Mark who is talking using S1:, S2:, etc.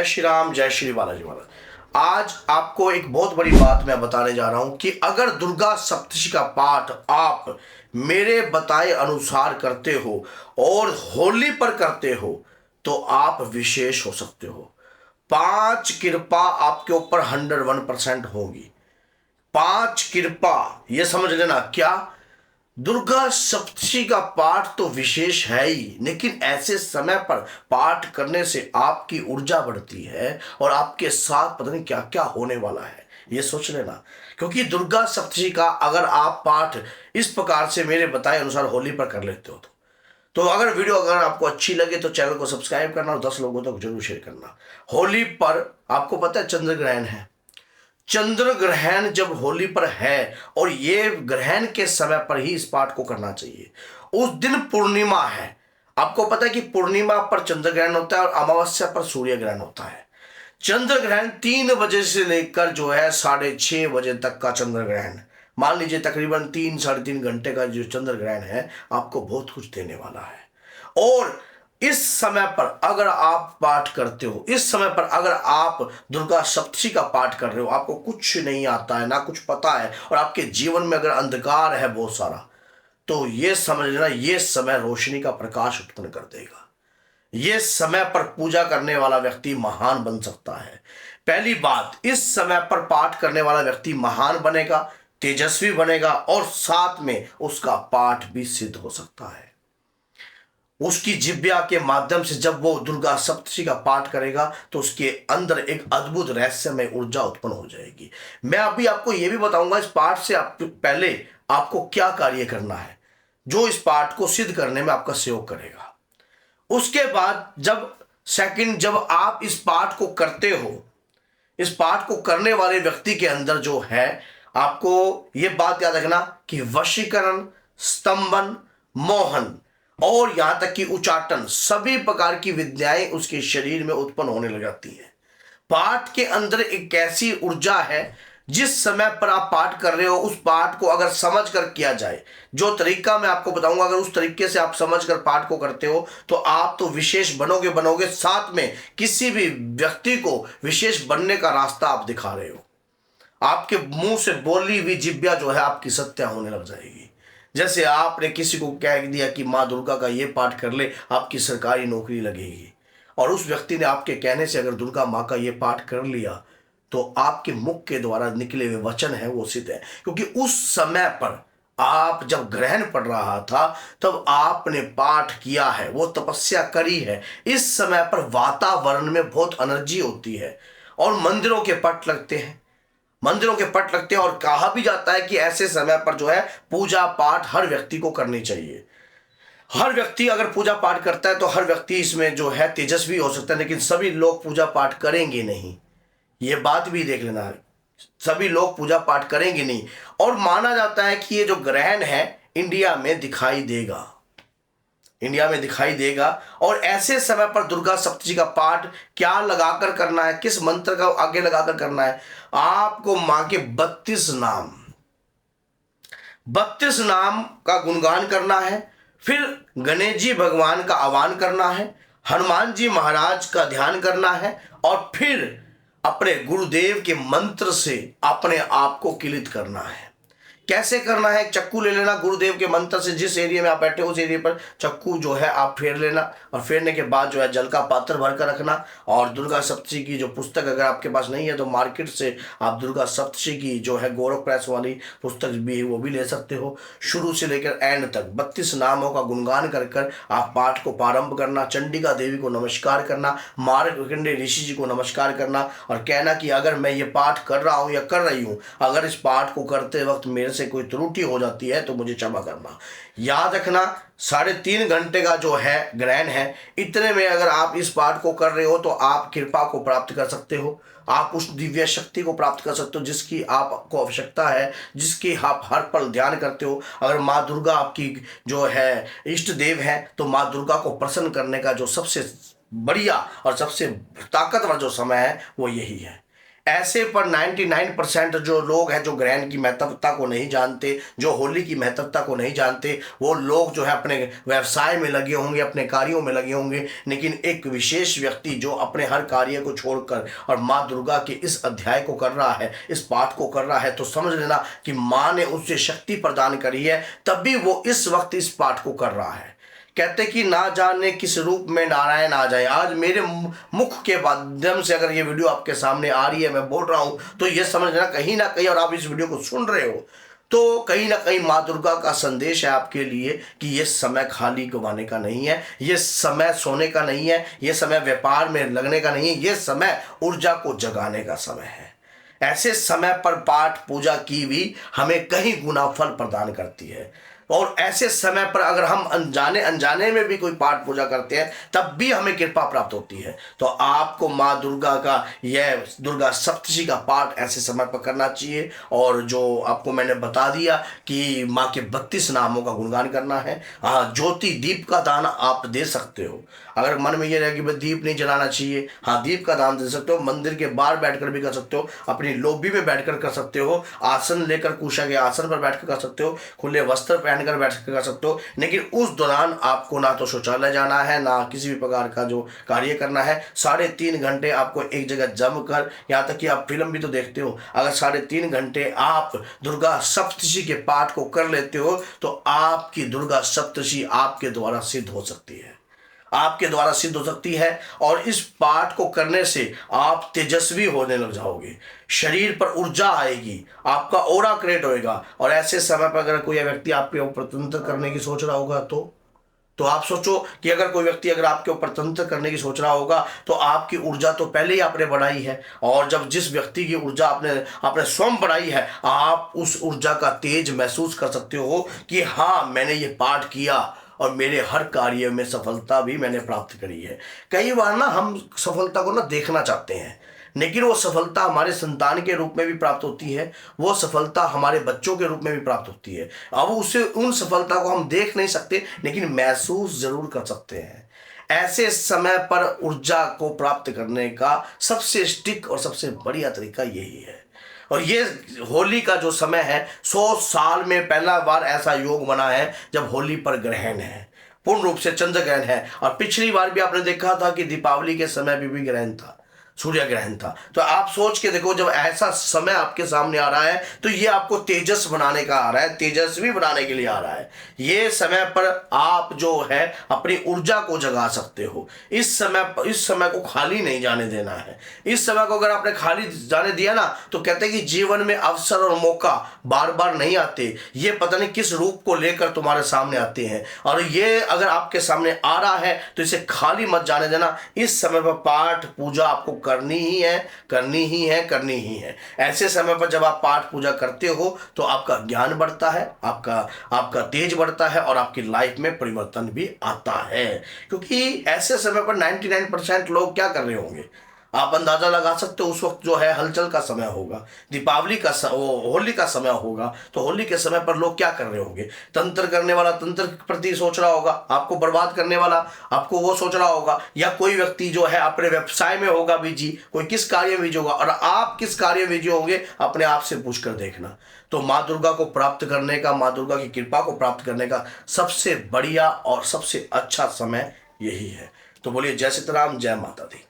S1: श्री राम, जय श्री बालाजी महाराज। आज आपको एक बहुत बड़ी बात मैं बताने जा रहा हूं कि अगर दुर्गा सप्तशती का पाठ आप मेरे बताए अनुसार करते हो और होली पर करते हो तो आप विशेष हो सकते हो। 5 कृपा आपके ऊपर 101% होगी। 5 कृपा ये समझ लेना। क्या? दुर्गा सप्तशती का पाठ तो विशेष है ही, लेकिन ऐसे समय पर पाठ करने से आपकी ऊर्जा बढ़ती है और आपके साथ पता नहीं क्या क्या होने वाला है, ये सोच लेना। क्योंकि दुर्गा सप्तशती का अगर आप पाठ इस प्रकार से मेरे बताए अनुसार होली पर कर लेते हो तो अगर वीडियो अगर आपको अच्छी लगे तो चैनल को सब्सक्राइब करना और 10 लोगों तक जरूर शेयर करना। होली पर आपको पता है चंद्र ग्रहण है। चंद्र ग्रहण जब होली पर है और ये ग्रहण के समय पर ही इस पाठ को करना चाहिए। उस दिन पूर्णिमा है। आपको पता है कि पूर्णिमा पर चंद्र ग्रहण होता है और अमावस्या पर सूर्य ग्रहण होता है। चंद्र ग्रहण 3 बजे से लेकर जो है 6:30 बजे तक का चंद्र ग्रहण, मान लीजिए तकरीबन 3-3.5 घंटे का जो चंद्र ग्रहण है आपको बहुत कुछ देने वाला है। और इस समय पर अगर आप पाठ करते हो, इस समय पर अगर आप दुर्गा सप्तशती का पाठ कर रहे हो, आपको कुछ नहीं आता है, ना कुछ पता है और आपके जीवन में अगर अंधकार है बहुत सारा, तो ये समझ लेना ये समय रोशनी का प्रकाश उत्पन्न कर देगा। ये समय पर पूजा करने वाला व्यक्ति महान बन सकता है। पहली बात, इस समय पर पाठ करने वाला व्यक्ति महान बनेगा, तेजस्वी बनेगा और साथ में उसका पाठ भी सिद्ध हो सकता है। उसकी जिह्वा के माध्यम से जब वो दुर्गा सप्तशती का पाठ करेगा तो उसके अंदर एक अद्भुत रहस्यमय ऊर्जा उत्पन्न हो जाएगी। मैं अभी आपको ये भी बताऊंगा इस पाठ से पहले आपको क्या कार्य करना है जो इस पाठ को सिद्ध करने में आपका सहयोग करेगा। उसके बाद जब आप इस पाठ को करते हो, इस पाठ को करने वाले व्यक्ति के अंदर जो है, आपको ये बात याद रखना कि वशीकरण, स्तंभन, मोहन और यहां तक कि उच्चाटन, सभी प्रकार की विद्याएं उसके शरीर में उत्पन्न होने लग जाती है। पाठ के अंदर एक ऐसी ऊर्जा है, जिस समय पर आप पाठ कर रहे हो उस पाठ को अगर समझ कर किया जाए, जो तरीका मैं आपको बताऊंगा, अगर उस तरीके से आप समझ कर पाठ को करते हो तो आप तो विशेष बनोगे। साथ में किसी भी व्यक्ति को विशेष बनने का रास्ता आप दिखा रहे हो। आपके मुंह से बोली हुई जिह्वा जो है आपकी सत्या होने लग जाएगी। जैसे आपने किसी को कह दिया कि माँ दुर्गा का ये पाठ कर ले, आपकी सरकारी नौकरी लगेगी, और उस व्यक्ति ने आपके कहने से अगर दुर्गा माँ का ये पाठ कर लिया तो आपके मुख के द्वारा निकले हुए वचन है वो सिद्ध है। क्योंकि उस समय पर आप जब ग्रहण पड़ रहा था तब आपने पाठ किया है, वो तपस्या करी है। इस समय पर वातावरण में बहुत एनर्जी होती है और मंदिरों के पट लगते हैं, और कहा भी जाता है कि ऐसे समय पर जो है पूजा पाठ हर व्यक्ति को करनी चाहिए। हर व्यक्ति अगर पूजा पाठ करता है तो हर व्यक्ति इसमें जो है तेजस्वी हो सकता है, लेकिन सभी लोग पूजा पाठ करेंगे नहीं, ये बात भी देख लेना। सभी लोग पूजा पाठ करेंगे नहीं, और माना जाता है कि ये जो ग्रहण है इंडिया में दिखाई देगा। और ऐसे समय पर दुर्गा सप्तशती का पाठ क्या लगाकर करना है, किस मंत्र का आगे लगाकर करना है, आपको मां के 32 नाम का गुणगान करना है। फिर गणेश जी भगवान का आह्वान करना है, हनुमान जी महाराज का ध्यान करना है, और फिर अपने गुरुदेव के मंत्र से अपने आप को किलित करना है। कैसे करना है? चक्कू ले लेना, गुरुदेव के मंत्र से जिस एरिया में आप बैठे हो उस एरिया पर चक्कू जो है आप फेर लेना, और फेरने के बाद जो है जल का पात्र भर कर रखना। और दुर्गा सप्तशती की जो पुस्तक अगर आपके पास नहीं है तो मार्केट से आप दुर्गा सप्तशती की जो है गौरव प्रेस वाली पुस्तक भी है वो भी ले सकते हो। शुरू से लेकर एंड तक 32 नामों का गुणगान कर कर आप पाठ को प्रारंभ करना। चंडिका देवी को नमस्कार करना, मार्कंडेय ऋषि जी को नमस्कार करना, और कहना कि अगर मैं ये पाठ कर रहा हूँ या कर रही हूँ, अगर इस पाठ को करते वक्त मेरे से कोई त्रुटि हो जाती है तो मुझे क्षमा करना। याद रखना 3.5 घंटे का जो है ग्रहण है, इतने में अगर आप इस पाठ को कर रहे हो तो आप कृपा को प्राप्त कर सकते हो। आप उस दिव्य शक्ति को प्राप्त कर सकते हो जिसकी आपको आवश्यकता है, जिसकी आप हर पल ध्यान करते हो। अगर माँ दुर्गा आपकी जो है इष्ट देव है तो माँ दुर्गा को प्रसन्न करने का जो सबसे बढ़िया और सबसे ताकतवर जो समय है वो यही है। ऐसे पर 99% जो लोग हैं जो ग्रहण की महत्वता को नहीं जानते, जो होली की महत्वता को नहीं जानते, वो लोग जो है अपने व्यवसाय में लगे होंगे, अपने कार्यों में लगे होंगे। लेकिन एक विशेष व्यक्ति जो अपने हर कार्य को छोड़कर और माँ दुर्गा के इस अध्याय को कर रहा है, इस पाठ को कर रहा है, तो समझ लेना कि माँ ने उसे शक्ति प्रदान करी है, तभी वो इस वक्त इस पाठ को कर रहा है। कहते कि ना जाने किस रूप में नारायण आ जाए। आज मेरे मुख के माध्यम से अगर ये वीडियो आपके सामने आ रही है, मैं बोल रहा हूँ, तो ये समझ लेना कहीं ना कहीं, और आप इस वीडियो को सुन रहे हो तो कहीं ना कहीं माँ दुर्गा का संदेश है आपके लिए कि ये समय खाली गंवाने का नहीं है, ये समय सोने का नहीं है, ये समय व्यापार में लगने का नहीं है, ये समय ऊर्जा को जगाने का समय है। ऐसे समय पर पाठ पूजा की भी हमें कहीं गुना फल प्रदान करती है। और ऐसे समय पर अगर हम अनजाने अनजाने में भी कोई पाठ पूजा करते हैं, तब भी हमें कृपा प्राप्त होती है। तो आपको माँ दुर्गा का यह दुर्गा सप्तशी का पाठ ऐसे समय पर करना चाहिए। और जो आपको मैंने बता दिया कि माँ के 32 नामों का गुणगान करना है। हाँ, ज्योति दीप का दान आप दे सकते हो। अगर मन में ये रहे कि भाई दीप नहीं जलाना चाहिए, हाँ, दीप का दान दे सकते हो। मंदिर के बाहर बैठकर भी कर सकते हो, अपनी लॉबी में बैठकर कर सकते हो, आसन लेकर कुशा के आसन पर बैठकर कर सकते हो, खुले वस्त्र पहनकर बैठ कर सकते हो। लेकिन उस दौरान आपको ना तो शौचालय जाना है, ना किसी भी प्रकार का जो कार्य करना है। 3.5 घंटे आपको एक जगह जमकर, यहाँ तक कि आप फिल्म भी तो देखते हो, अगर 3.5 घंटे आप दुर्गा सप्तशी के पाठ को कर लेते हो तो आपकी दुर्गा सप्तशी आपके द्वारा सिद्ध हो सकती है, आपके द्वारा सिद्ध हो सकती है। और इस पाठ को करने से आप तेजस्वी होने लग जाओगे, शरीर पर ऊर्जा आएगी, आपका ऑरा क्रिएट होएगा। और ऐसे समय पर अगर कोई व्यक्ति आपके ऊपर तंत्र करने की सोच रहा होगा तो आप सोचो कि अगर कोई व्यक्ति अगर आपके ऊपर तंत्र करने की सोच रहा होगा तो आपकी ऊर्जा तो पहले ही आपने बढ़ाई है। और जब जिस व्यक्ति की ऊर्जा आपने स्वयं बढ़ाई है, आप उस ऊर्जा का तेज महसूस कर सकते हो कि हाँ, मैंने ये पाठ किया और मेरे हर कार्य में सफलता भी मैंने प्राप्त करी है। कई बार ना हम सफलता को ना देखना चाहते हैं, लेकिन वो सफलता हमारे संतान के रूप में भी प्राप्त होती है, वो सफलता हमारे बच्चों के रूप में भी प्राप्त होती है। अब उसे उन सफलता को हम देख नहीं सकते, लेकिन महसूस जरूर कर सकते हैं। ऐसे समय पर ऊर्जा को प्राप्त करने का सबसे स्टिक और सबसे बढ़िया तरीका यही है। और ये होली का जो समय है, 100 साल में पहला बार ऐसा योग बना है जब होली पर ग्रहण है, पूर्ण रूप से चंद्र ग्रहण है। और पिछली बार भी आपने देखा था कि दीपावली के समय भी ग्रहण था, सूर्य ग्रहण था। तो आप सोच के देखो, जब ऐसा समय आपके सामने आ रहा है तो ये आपको तेजस बनाने का आ रहा है, तेजस्वी बनाने के लिए आ रहा है। ये समय पर आप जो है अपनी ऊर्जा को जगा सकते हो। इस समय को खाली नहीं जाने देना है। इस समय को अगर आपने खाली जाने दिया ना, तो कहते हैं कि जीवन में अवसर और मौका बार बार नहीं आते, ये पता नहीं किस रूप को लेकर तुम्हारे सामने आते हैं। और ये अगर आपके सामने आ रहा है तो इसे खाली मत जाने देना। इस समय पर पाठ पूजा आपको करनी ही है, करनी ही है, करनी ही है। ऐसे समय पर जब आप पाठ पूजा करते हो तो आपका ज्ञान बढ़ता है, आपका तेज बढ़ता है और आपकी लाइफ में परिवर्तन भी आता है। क्योंकि ऐसे समय पर 99% लोग क्या कर रहे होंगे, आप अंदाजा लगा सकते हो। उस वक्त जो है हलचल का समय होगा, दीपावली का होली का समय होगा। तो होली के समय पर लोग क्या कर रहे होंगे, तंत्र करने वाला तंत्र के प्रति सोच रहा होगा, आपको बर्बाद करने वाला आपको वो सोच रहा होगा, या कोई व्यक्ति जो है अपने व्यवसाय में होगा बिजी, कोई किस कार्य में बिजी होगा। और आप किस कार्य में बिजी होंगे, अपने आप से पूछ कर देखना। तो माँ दुर्गा को प्राप्त करने का, माँ दुर्गा की कृपा को प्राप्त करने का सबसे बढ़िया और सबसे अच्छा समय यही है। तो बोलिए जय सीताराम, जय माता दी।